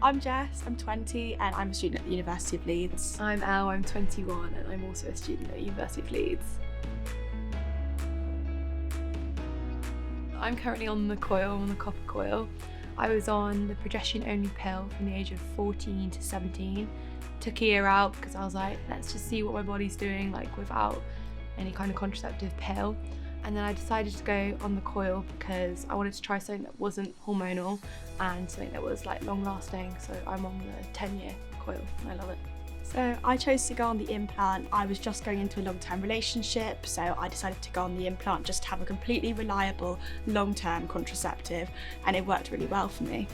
I'm Jess, I'm 20 and I'm a student at the University of Leeds. I'm Elle, I'm 21 and I'm also a student at the University of Leeds. I'm currently on the coil, on the copper coil. I was on the progesterone-only pill from the age of 14 to 17. Took a year out because I was like, let's just see what my body's doing, like without any kind of contraceptive pill. And then I decided to go on the coil because I wanted to try something that wasn't hormonal and something that was like long lasting. So I'm on the 10-year coil and I love it. So I chose to go on the implant. I was just going into a long-term relationship, so I decided to go on the implant just to have a completely reliable long-term contraceptive, and it worked really well for me.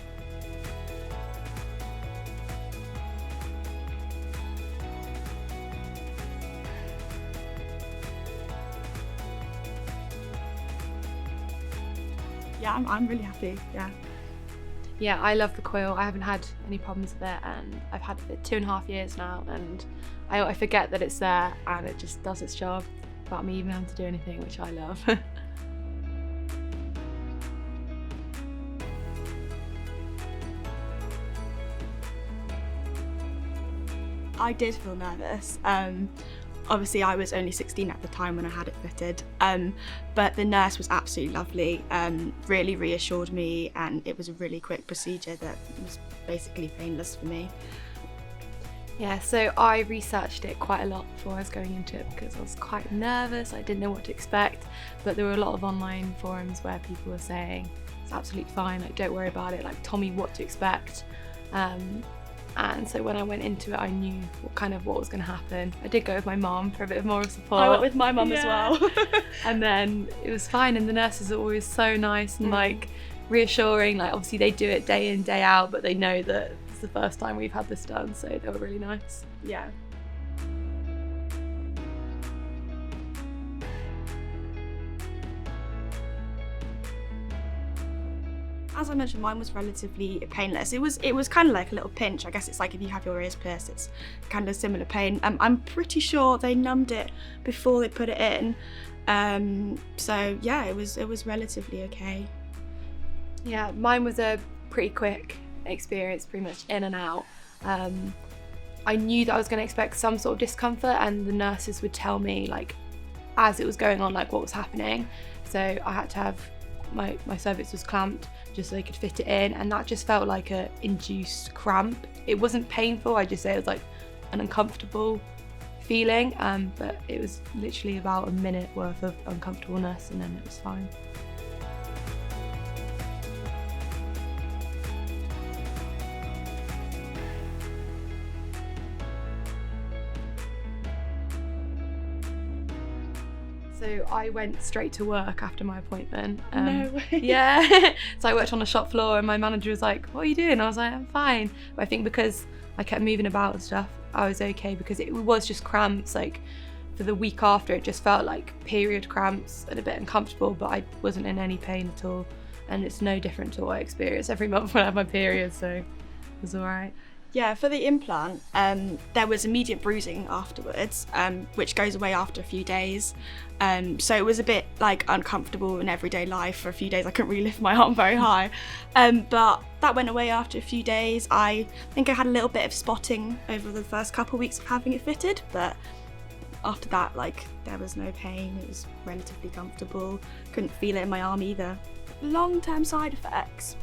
Yeah, I'm really happy, yeah. Yeah, I love the coil. I haven't had any problems with it and I've had it 2.5 years now and I forget that it's there and it just does its job without me even having to do anything, which I love. I did feel nervous. Obviously I was only 16 at the time when I had it fitted, but the nurse was absolutely lovely, really reassured me, and it was a really quick procedure that was basically painless for me. Yeah, so I researched it quite a lot before I was going into it because I was quite nervous, I didn't know what to expect, but there were a lot of online forums where people were saying it's absolutely fine, like don't worry about it, like tell me what to expect. And so when I went into it, I knew what was going to happen. I did go with my mum for a bit of moral support. I went with my mum as well. And then it was fine, and the nurses are always so nice and like reassuring. Like obviously they do it day in, day out, but they know that it's the first time we've had this done, so they were really nice. Yeah. As I mentioned, mine was relatively painless. It was kind of like a little pinch. I guess it's like if you have your ears pierced, it's kind of similar pain. I'm pretty sure they numbed it before they put it in. So yeah, it was relatively okay. Yeah, mine was a pretty quick experience, pretty much in and out. I knew that I was going to expect some sort of discomfort, and the nurses would tell me like as it was going on, like what was happening. So I had to have my cervix was clamped just so they could fit it in, and that just felt like a induced cramp. It wasn't painful, I just say it was like an uncomfortable feeling, but it was literally about a minute worth of uncomfortableness and then it was fine. So I went straight to work after my appointment. No way. Yeah. So I worked on the shop floor and my manager was like, what are you doing? I was like, I'm fine. But I think because I kept moving about and stuff, I was okay, because it was just cramps. Like for the week after, it just felt like period cramps and a bit uncomfortable, but I wasn't in any pain at all. And it's no different to what I experience every month when I have my period, so it was all right. Yeah, for the implant, there was immediate bruising afterwards, which goes away after a few days. So it was a bit like uncomfortable in everyday life for a few days. I couldn't really lift my arm very high. But that went away after a few days. I think I had a little bit of spotting over the first couple of weeks of having it fitted, but after that, like, there was no pain. It was relatively comfortable. Couldn't feel it in my arm either. Long-term side effects?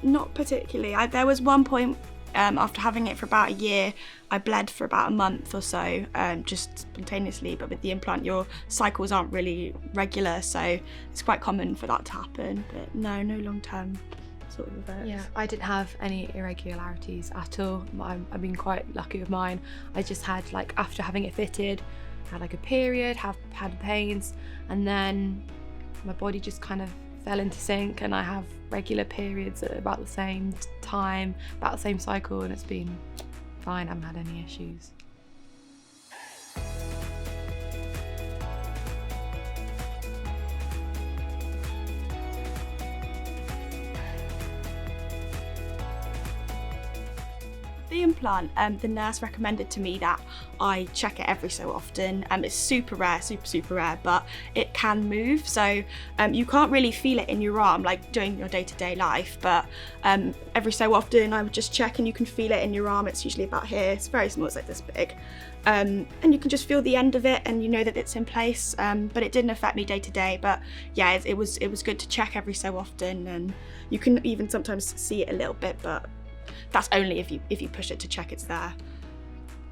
Not particularly. There was one point after having it for about a year, I bled for about a month or so, just spontaneously, but with the implant your cycles aren't really regular, so it's quite common for that to happen, but no long-term sort of effects. Yeah, I didn't have any irregularities at all. I've been quite lucky with mine. I just had, like, after having it fitted, had like a period, had pains, and then my body just kind of fell into sync, and I have regular periods at about the same time, about the same cycle, and it's been fine. I haven't had any issues. The implant, the nurse recommended to me that I check it every so often. It's super rare, super rare, but it can move. So you can't really feel it in your arm like doing your day-to-day life, but every so often I would just check and you can feel it in your arm. It's usually about here. It's very small, it's like this big. And you can just feel the end of it and you know that it's in place. But it didn't affect me day to day. But yeah, it was good to check every so often, and you can even sometimes see it a little bit, but that's only if you push it to check it's there.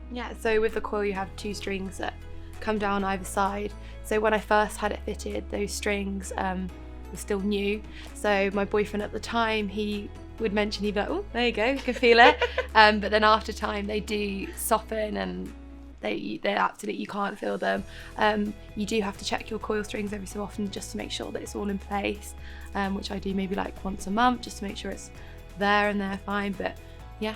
Yeah, so with the coil you have 2 strings that come down either side. So when I first had it fitted, those strings were still new. So my boyfriend at the time, he would mention, he'd be like, oh, there you go, you can feel it. But then after time they do soften and they're absolutely, you can't feel them. You do have to check your coil strings every so often just to make sure that it's all in place, which I do maybe like once a month just to make sure it's there and they're fine. But yeah.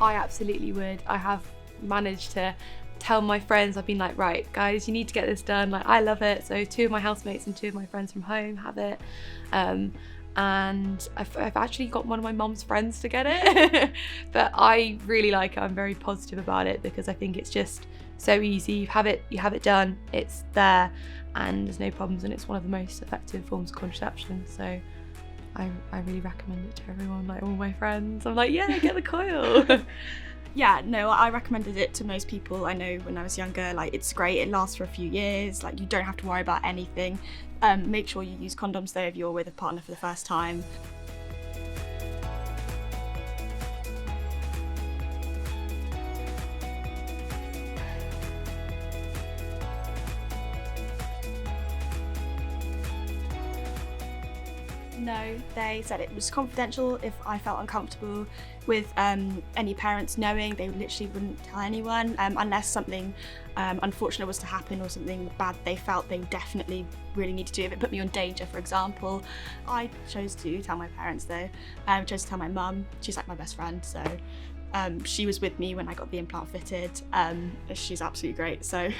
I absolutely would. I have managed to tell my friends, I've been like, right guys, you need to get this done, like I love it. So 2 of my housemates and 2 of my friends from home have it, and I've actually got one of my mum's friends to get it. But I really like it. I'm very positive about it because I think it's just so easy. You have it done, it's there, and there's no problems, and it's one of the most effective forms of contraception. So I really recommend it to everyone, like all my friends. I'm like, yeah, get the coil. Yeah, no, I recommended it to most people I know when I was younger. Like, it's great, it lasts for a few years, like you don't have to worry about anything. Make sure you use condoms though if you're with a partner for the first time. No, they said it was confidential. If I felt uncomfortable with any parents knowing, they literally wouldn't tell anyone unless something unfortunate was to happen or something bad they felt they definitely really needed to do. If it put me on danger, for example. I chose to tell my parents though. I chose to tell my mum. She's like my best friend, so she was with me when I got the implant fitted. She's absolutely great, so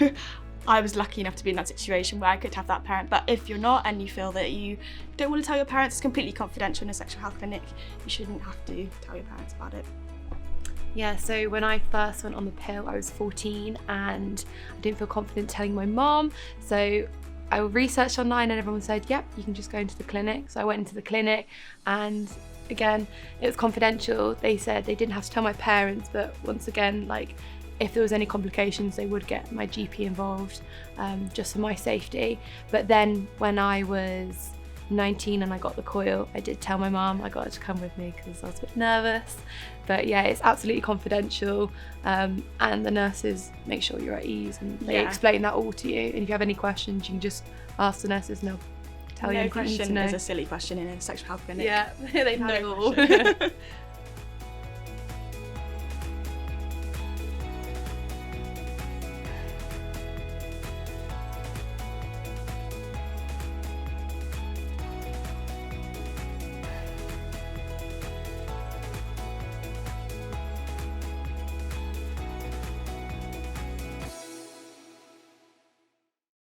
I was lucky enough to be in that situation where I could have that parent. But if you're not and you feel that you don't want to tell your parents, it's completely confidential in a sexual health clinic, you shouldn't have to tell your parents about it. Yeah, so when I first went on the pill, I was 14 and I didn't feel confident telling my mom. So I researched online and everyone said, yep, you can just go into the clinic. So I went into the clinic and again, it was confidential. They said they didn't have to tell my parents, but once again, like, if there was any complications, they would get my GP involved, just for my safety. But then when I was 19 and I got the coil, I did tell my mum. I got her to come with me because I was a bit nervous. But yeah, it's absolutely confidential, and the nurses make sure you're at ease and they explain that all to you. And if you have any questions, you can just ask the nurses and they'll tell you anything you need to know. No question is a silly question in a sexual health clinic. Yeah, they've had it all.